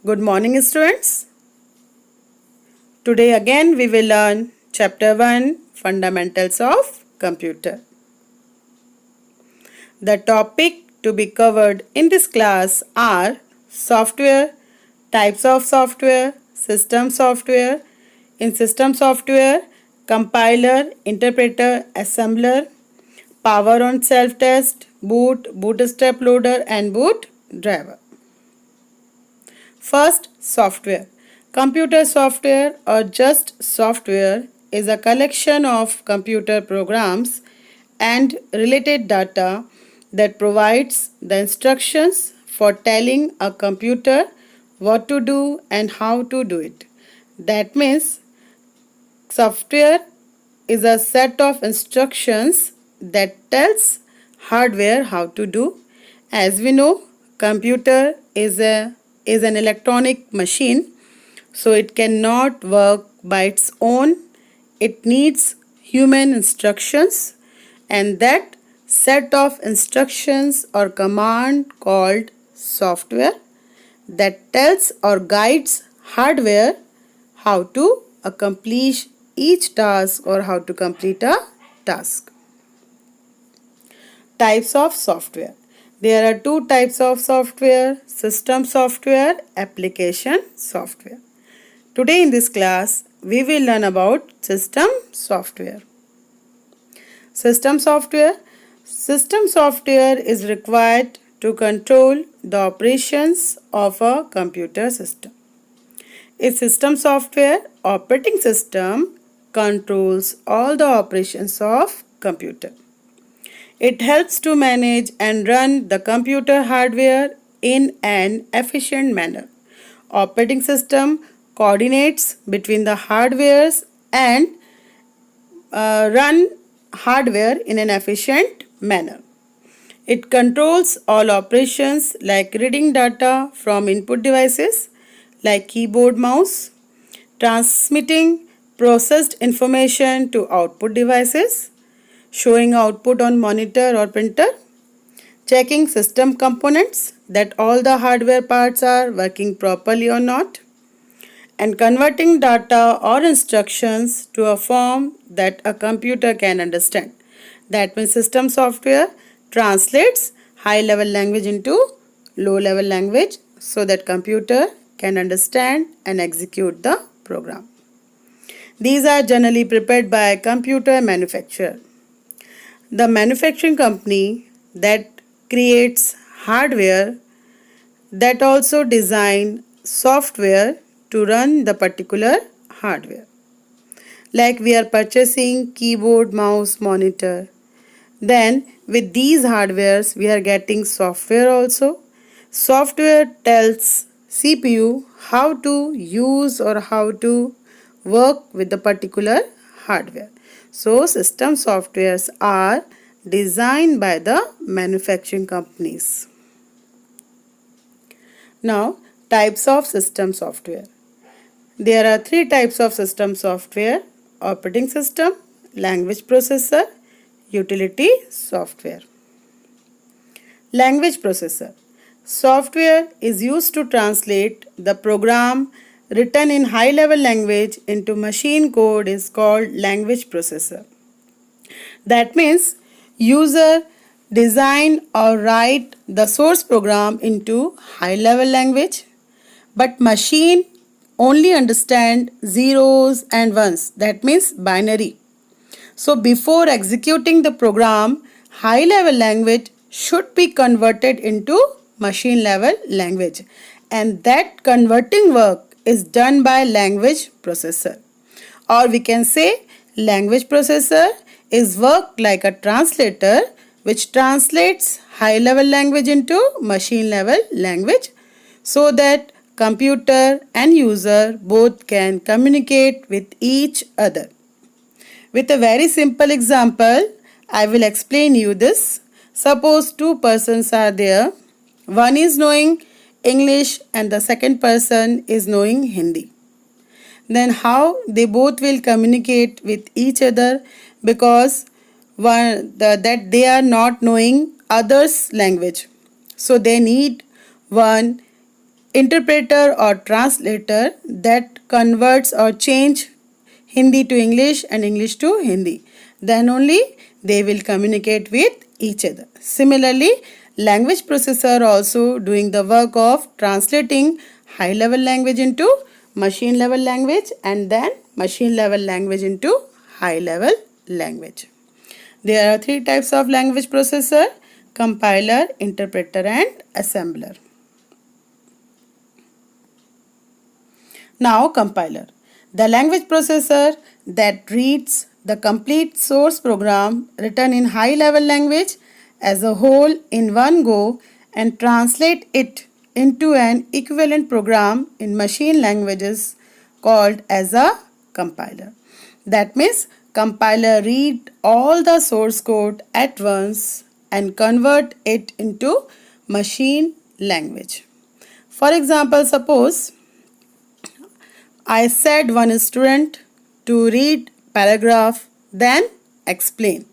Good morning, students. Today again we will learn Chapter 1 Fundamentals of Computer. The topic to be covered in this class are software, types of software, system software. In system software, compiler, interpreter, assembler, power on self-test, boot, bootstrap loader and boot driver. First, software. Computer software or just software is a collection of computer programs and related data that provides the instructions for telling a computer what to do and how to do it. That means software is a set of instructions that tells hardware how to do. As we know, computer is an electronic machine, so it cannot work by its own. It needs human instructions, and that set of instructions or command called software that tells or guides hardware how to accomplish each task or how to complete a task. Types of software. There are two types of software: system software, application software. Today in this class, we will learn about system software. System software. System software is required to control the operations of a computer system. A system software operating system controls all the operations of computer. It helps to manage and run the computer hardware in an efficient manner. Operating system coordinates between the hardwares and run hardware in an efficient manner. It controls all operations like reading data from input devices like keyboard, mouse, transmitting processed information to output devices, showing output on monitor or printer, checking system components that all the hardware parts are working properly or not, and converting data or instructions to a form that a computer can understand. That means system software translates high level language into low level language so that computer can understand and execute the program. These are generally prepared by a computer manufacturer. The manufacturing company that creates hardware that also design software to run the particular hardware. Like we are purchasing keyboard, mouse, monitor. Then with these hardwares we are getting software also. Software tells CPU how to use or how to work with the particular hardware. So system softwares are designed by the manufacturing companies. Now, types of system software. There are three types of system software: operating system, language processor, utility software. Language processor. Software is used to translate the program written in high level language into machine code is called language processor. That means user design or write the source program into high level language, but machine only understand zeros and ones, that means binary. So before executing the program, high level language should be converted into machine level language, and that converting work is done by language processor. Or we can say language processor is work like a translator which translates high level language into machine level language so that computer and user both can communicate with each other. With a very simple example, I will explain you this. Suppose two persons are there. One is knowing English and the second person is knowing Hindi. Then how they both will communicate with each other, because that they are not knowing others' language. So they need one interpreter or translator that converts or change Hindi to English and English to Hindi. Then only they will communicate with each other. Similarly, language processor also doing the work of translating high level language into machine level language and then machine level language into high level language. There are three types of language processor: compiler, interpreter and assembler. Now compiler. The language processor that reads the complete source program written in high level language as a whole in one go and translate it into an equivalent program in machine languages called as a compiler. That means compiler read all the source code at once and convert it into machine language. For example, suppose I said one student to read paragraph then explain.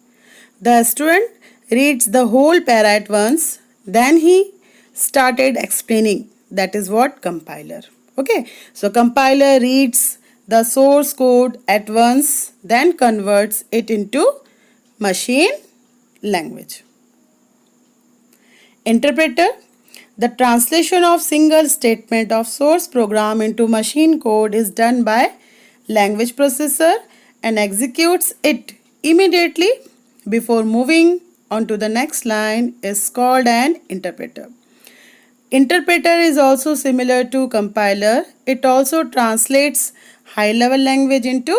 The student reads the whole para at once, then he started explaining. That is what compiler. Okay, so compiler reads the source code at once, then converts it into machine language. Interpreter. The translation of single statement of source program into machine code is done by language processor and executes it immediately before moving on to the next line is called an interpreter. Interpreter is also similar to compiler. It also translates high level language into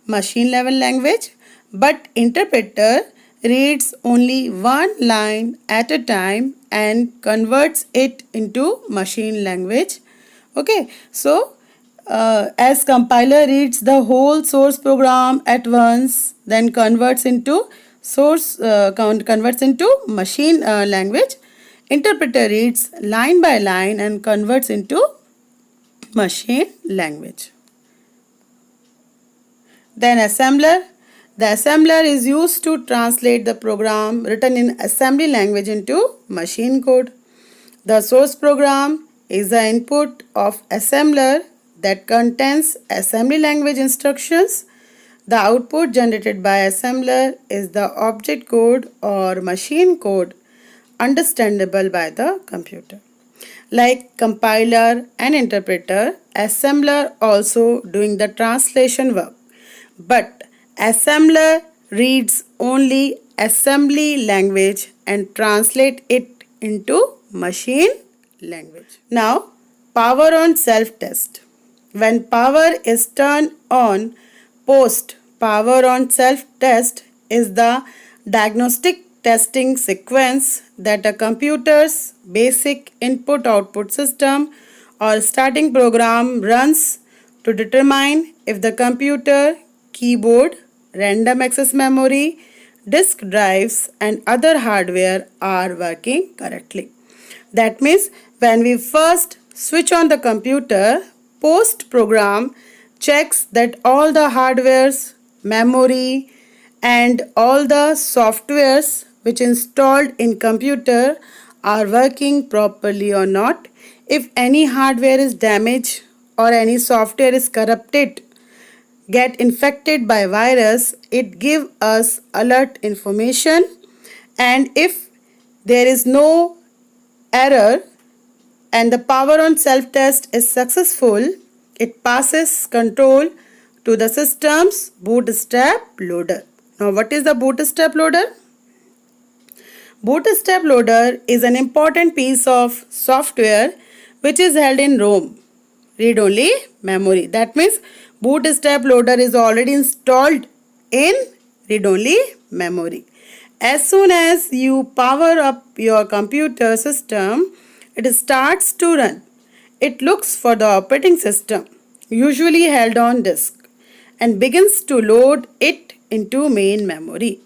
machine level language, but interpreter reads only one line at a time and converts it into machine language. Okay, so as compiler reads the whole source program at once, then converts into machine language. Interpreter reads line by line and converts into machine language. Then assembler. The assembler is used to translate the program written in assembly language into machine code. The source program is the input of assembler that contains assembly language instructions. The output generated by assembler is the object code or machine code understandable by the computer. Like compiler and interpreter, assembler also doing the translation work. But assembler reads only assembly language and translate it into machine language. Now, power on self-test. When power is turned on, post power on self-test is the diagnostic testing sequence that a computer's basic input-output system or starting program runs to determine if the computer, keyboard, random access memory, disk drives and other hardware are working correctly. That means when we first switch on the computer, post program checks that all the hardwares, memory and all the softwares which installed in computer are working properly or not. If any hardware is damaged or any software is corrupted, get infected by virus, it gives us alert information, and if there is no error and the power on self-test is successful, it passes control to the system's bootstrap loader. Now what is the bootstrap loader? Bootstrap loader is an important piece of software which is held in ROM, read-only memory. That means bootstrap loader is already installed in read-only memory. As soon as you power up your computer system, it starts to run. It looks for the operating system, usually held on disk, and begins to load it into main memory.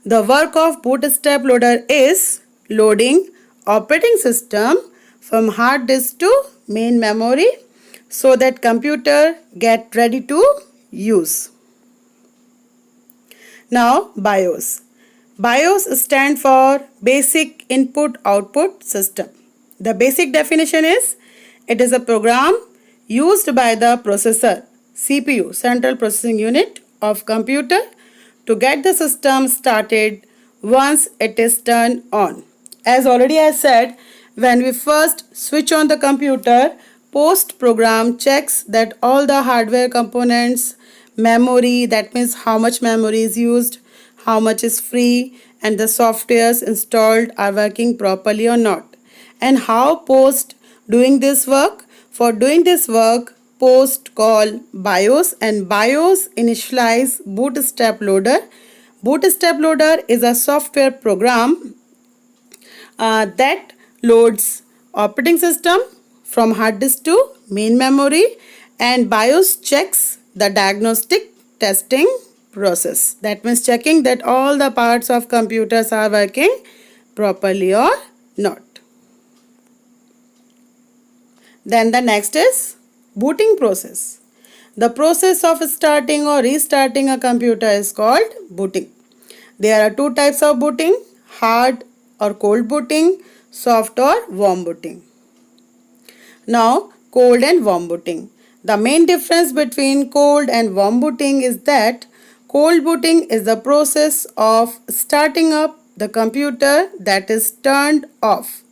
The work of bootstrap loader is loading operating system from hard disk to main memory so that computer get ready to use. Now BIOS. BIOS stand for Basic Input Output System. The basic definition is It is a program used by the processor, CPU, Central Processing Unit of computer, to get the system started once it is turned on. As already I said, when we first switch on the computer, post program checks that all the hardware components, memory, that means how much memory is used, how much is free, and the softwares installed are working properly or not. And how post doing this work? For doing this work, post call BIOS, and BIOS initialize Bootstrap Loader. Bootstrap Loader is a software program that loads operating system from hard disk to main memory, and BIOS checks the diagnostic testing process. That means checking that all the parts of computers are working properly or not. Then the next is booting process. The process of starting or restarting a computer is called booting. There are two types of booting: hard or cold booting, soft or warm booting. Now, cold and warm booting. The main difference between cold and warm booting is that cold booting is the process of starting up the computer that is turned off,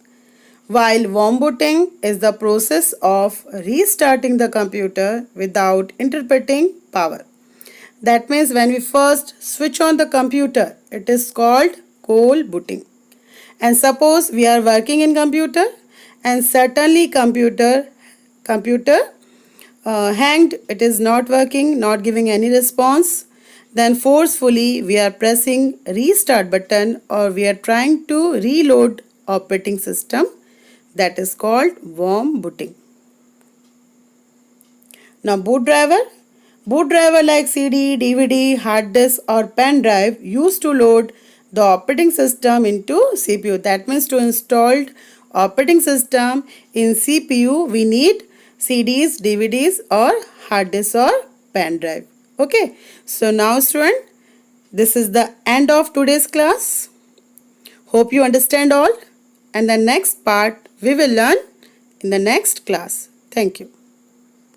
while warm booting is the process of restarting the computer without interrupting power. That means when we first switch on the computer, it is called cold booting. And suppose we are working in computer and suddenly computer hanged, it is not working, not giving any response, then forcefully we are pressing restart button or we are trying to reload operating system. That is called warm booting. Now boot driver. Boot driver like CD, DVD, hard disk or pen drive used to load the operating system into CPU. That means to install operating system in CPU we need CDs, DVDs or hard disk or pen drive. Okay. So now student, this is the end of today's class. Hope you understand all, and the next part we will learn in the next class. Thank you.